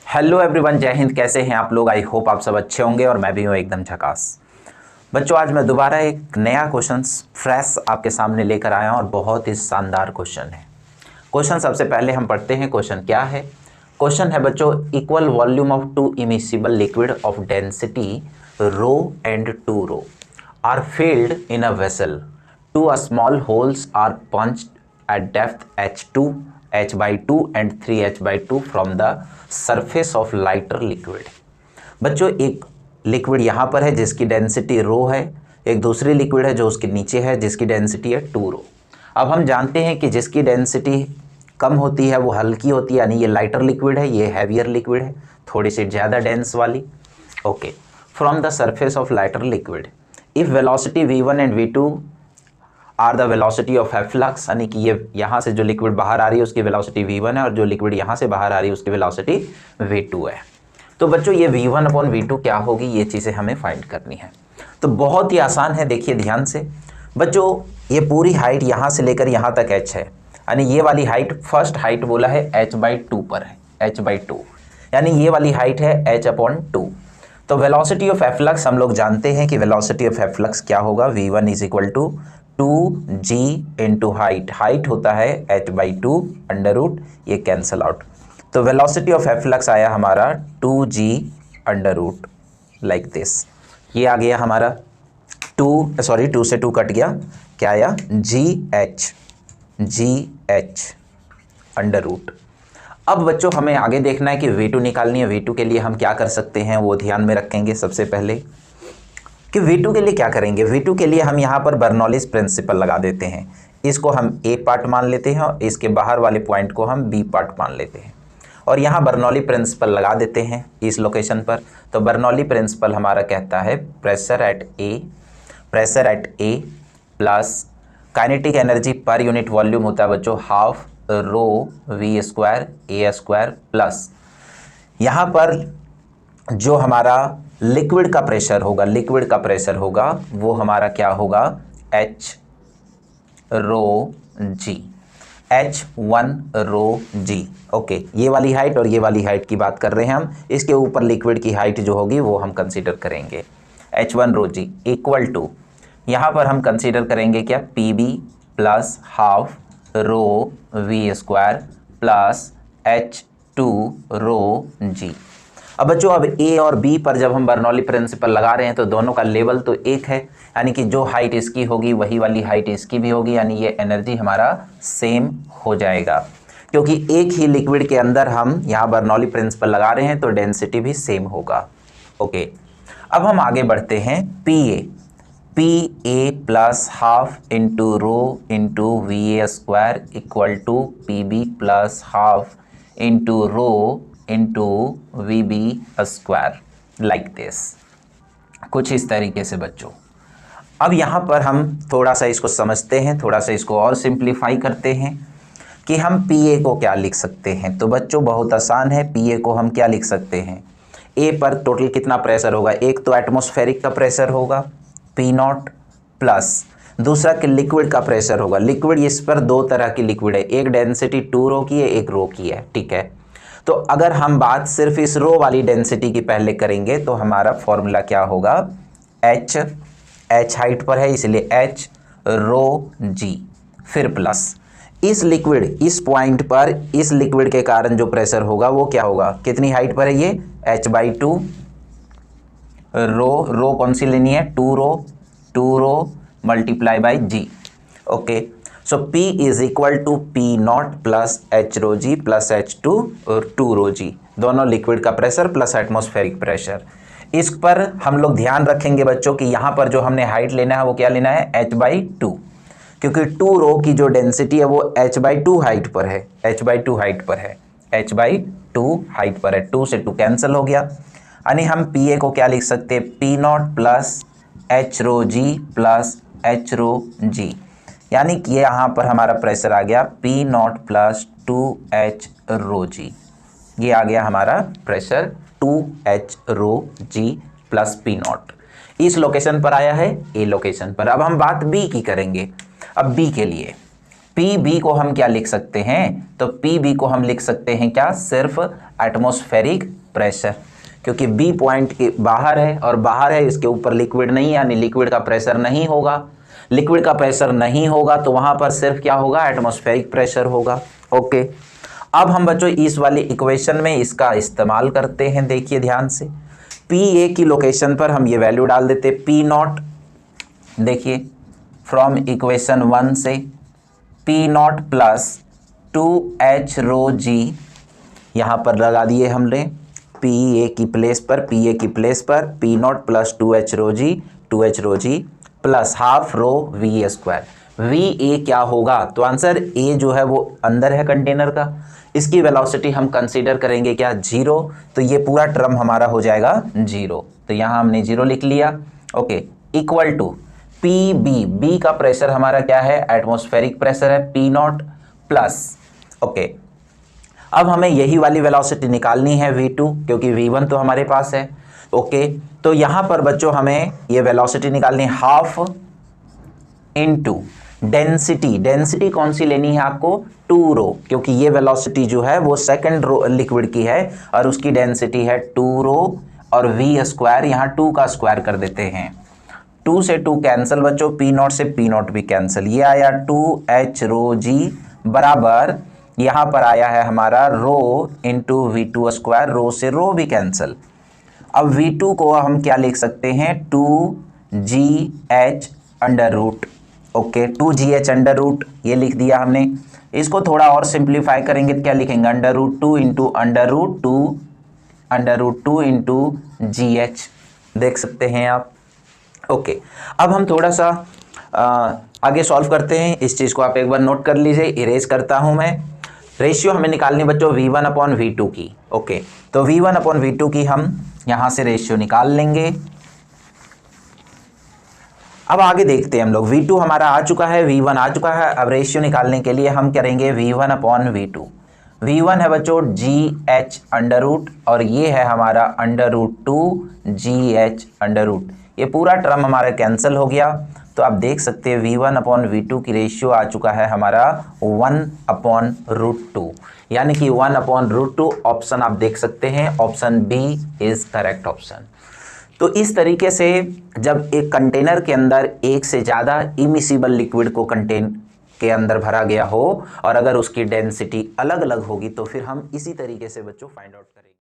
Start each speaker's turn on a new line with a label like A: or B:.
A: Hello everyone, जय हिंद। कैसे हैं आप लोग? आई होप आप सब अच्छे होंगे और मैं भी हूँ एकदम झकास। बच्चों, आज मैं दोबारा एक नया क्वेश्चन फ्रेश आपके सामने लेकर आया हूँ और बहुत ही शानदार क्वेश्चन है। क्वेश्चन सबसे पहले हम पढ़ते हैं। क्वेश्चन क्या है? क्वेश्चन है बच्चों, equal volume of two immiscible liquid of density rho and 2 rho are filled in a vessel. 2 small holes are punched at depth h2 h/2 and 3h/2 from the surface of lighter liquid। बच्चों, एक liquid यहाँ पर है जिसकी density rho है, एक दूसरी liquid है जो उसके नीचे है जिसकी डेंसिटी है 2 रो। अब हम जानते हैं कि जिसकी डेंसिटी कम होती है वो हल्की होती है, यानी ये लाइटर लिक्विड है, ये हैवियर लिक्विड है, थोड़ी सी ज़्यादा डेंस वाली। Okay, from the surface of lighter liquid if velocity v1 and v2 are the velocity of efflux, यानी कि ये यहाँ से जो लिक्विड बाहर आ रही है उसकी वेलोसिटी v1 है और जो लिक्विड यहाँ से बाहर आ रही है उसकी वेलोसिटी v2 है। तो बच्चों, ये v1/v2 क्या होगी, ये चीज़ें हमें फाइंड करनी है। तो बहुत ही आसान है, देखिए ध्यान से बच्चों। ये पूरी हाइट यहाँ से लेकर यहाँ तक h है, यानी ये वाली हाइट, फर्स्ट हाइट बोला है h/2 पर है, h/2, यानी ये वाली हाइट है h/2। तो वेलोसिटी ऑफ एफ्लक्स हम लोग जानते हैं कि वेलोसिटी ऑफ एफ्लक्स क्या होगा, v1 = 2g into height. Height होता है h/2 अंडर रूट, ये कैंसल आउट। तो वेलोसिटी ऑफ एफ्लक्स आया हमारा 2g under root, like this. ये आ गया हमारा 2 से 2 कट गया, क्या आया, gh अंडर रूट। अब बच्चों, हमें आगे देखना है कि v2 निकालनी है। v2 के लिए हम क्या कर सकते हैं वो ध्यान में रखेंगे। सबसे पहले कि v2 के लिए क्या करेंगे, v2 के लिए हम यहाँ पर बर्नौलीज प्रिंसिपल लगा देते हैं। इसको हम a पार्ट मान लेते हैं और इसके बाहर वाले पॉइंट को हम b पार्ट मान लेते हैं और यहाँ बर्नौली प्रिंसिपल लगा देते हैं इस लोकेशन पर। तो बर्नौली प्रिंसिपल हमारा कहता है pressure at a plus kinetic energy per unit volume होता है बच्चों half rho v² a² plus यहाँ पर जो हमारा लिक्विड का प्रेशर होगा वो हमारा क्या होगा, h रो g, h1 रो g। ओके, ये वाली हाइट और ये वाली हाइट की बात कर रहे हैं हम। इसके ऊपर लिक्विड की हाइट जो होगी वो हम कंसीडर करेंगे, h1 row g equal to, यहाँ पर हम कंसीडर करेंगे क्या, pb प्लस हाफ रो v² प्लस h2 रो g। अब बच्चों, अब a और b पर जब हम बर्नौली प्रिंसिपल लगा रहे हैं तो दोनों का लेवल तो एक है, यानी कि जो हाइट इसकी होगी वही वाली हाइट इसकी भी होगी, यानी ये एनर्जी हमारा सेम हो जाएगा। क्योंकि एक ही लिक्विड के अंदर हम यहाँ बर्नौली प्रिंसिपल लगा रहे हैं तो डेंसिटी भी सेम होगा। ओके, अब हम आगे बढ़ते हैं। pa plus half into rho into va² equal to pb plus half into rho into vb², like this, कुछ इस तरीके से बच्चों। अब यहाँ पर हम थोड़ा सा इसको समझते हैं, थोड़ा सा इसको और सिंप्लीफाई करते हैं कि हम pa को क्या लिख सकते हैं। तो बच्चों बहुत आसान है, pa को हम क्या लिख सकते हैं, a पर टोटल कितना प्रेशर होगा, एक तो एटमॉस्फेरिक का प्रेशर होगा P0 प्लस दूसरा कि लिक्विड का प्रेशर होगा। लिक्विड, इस पर दो तरह की लिक्विड है, एक डेंसिटी 2 रो की है, एक रो की है, ठीक है। तो अगर हम बात सिर्फ इस रो वाली डेंसिटी की पहले करेंगे तो हमारा फॉर्मूला क्या होगा, h हाइट पर है इसलिए h रो g, फिर प्लस इस लिक्विड, इस पॉइंट पर इस लिक्विड के कारण जो प्रेशर होगा वो क्या होगा, कितनी हाइट पर है ये, h/2 रो कौन सी लेनी है, 2 rho multiply by g। Okay, so P = P0 plus h rho g plus h2 और 2 रो g, दोनों लिक्विड का प्रेशर प्लस एटमॉस्फेरिक प्रेशर। इस पर हम लोग ध्यान रखेंगे बच्चों कि यहाँ पर जो हमने हाइट लेना है वो क्या लेना है, h/2, क्योंकि 2 रो की जो डेंसिटी है वो h/2 हाइट पर है, h/2 हाइट पर है, 2 से 2 कैंसिल हो गया, यानी हम Pa को क्या लिख सकते हैं, P0 plus h rho g plus h rho g, यानी कि यहाँ पर हमारा प्रेशर आ गया P0 प्लस 2h रो g। ये आ गया हमारा प्रेशर 2h रो g प्लस P0, इस लोकेशन पर आया है, ए लोकेशन पर। अब हम बात B की करेंगे। अब B के लिए पी बी को हम क्या लिख सकते हैं, तो पी बी को हम लिख सकते हैं क्या, सिर्फ एटमॉस्फेरिक प्रेशर, क्योंकि बी पॉइंट के बाहर है और बाहर है, इसके ऊपर लिक्विड नहीं, यानी लिक्विड का प्रेशर नहीं होगा। लिक्विड का प्रेशर नहीं होगा तो वहां पर सिर्फ क्या होगा, एटमॉस्फेरिक प्रेशर होगा। ओके, अब हम बच्चों इस वाली इक्वेशन में इसका इस्तेमाल करते हैं। देखिए ध्यान से, पी ए की लोकेशन पर हम ये वैल्यू डाल देते, पी नॉट, देखिए फ्रॉम इक्वेशन 1 से P naught plus 2H rho जी, यहाँ पर लगा दिए हमने पी ए की प्लेस पर, पी ए की प्लेस पर P naught plus 2H rho g, 2H rho g plus half rho v A square. V A क्या होगा, तो आंसर ए जो है वो अंदर है कंटेनर का, इसकी वेलोसिटी हम कंसीडर करेंगे क्या, 0, तो ये पूरा टर्म हमारा हो जाएगा 0, तो यहाँ हमने 0 लिख लिया। Okay, equal to P B, B का प्रेशर हमारा क्या है, एटमॉस्फेरिक प्रेशर है, पी नॉट प्लस, ओके अब हमें यही वाली वेलोसिटी निकालनी है v2, क्योंकि v1 तो हमारे पास है। ओके, तो यहाँ पर बच्चों हमें ये वेलोसिटी निकालनी है हाफ इनटू डेंसिटी। डेंसिटी कौन सी लेनी है आपको, 2 रो, क्योंकि ये वेलोसिटी जो है वो सेकंड रो लिक्विड की है और उसकी डेंसिटी है 2 रो, और v स्क्वायर यहाँ 2 का स्क्वायर कर देते हैं। 2 से 2 कैंसिल बच्चों, पी नॉट से पी नॉट भी कैंसिल, ये आया 2H रो जी बराबर, यहाँ पर आया है हमारा रो इंटू V2 स्क्वायर, रो से रो भी कैंसिल। अब V2 को हम क्या लिख सकते हैं, 2GH under root. Okay, 2GH under root ये लिख दिया हमने। इसको थोड़ा और सिंप्लीफाई करेंगे तो क्या लिखेंगे, under root 2 into under root 2 into GH, देख सकते हैं आप। ओके, अब हम थोड़ा सा आगे सॉल्व करते हैं। इस चीज़ को आप एक बार नोट कर लीजिए, इरेज करता हूं मैं। रेशियो हमें निकालनी बच्चों V1 अपॉन V2 की। ओके, तो V1 अपॉन V2 की हम यहां से रेशियो निकाल लेंगे। अब आगे देखते हैं हम लोग, V2 हमारा आ चुका है, V1 आ चुका है। अब रेशियो निकालने के लिए हम करेंगे V1 अपॉन V2। V1 है बच्चों GH अंडर रूट, और ये है हमारा under root 2 GH under root, ये पूरा टर्म हमारा कैंसिल हो गया। तो आप देख सकते हैं V1 अपॉन V2 की रेशियो आ चुका है हमारा 1 अपॉन रूट 2, यानी कि 1 अपॉन रूट 2 ऑप्शन आप देख सकते हैं, option B is correct option. तो इस तरीके से जब एक कंटेनर के अंदर एक से ज़्यादा इमिसिबल लिक्विड को कंटेन के अंदर भरा गया हो और अगर उसकी डेंसिटी अलग अलग होगी तो फिर हम इसी तरीके से बच्चों फाइंड आउट करेंगे।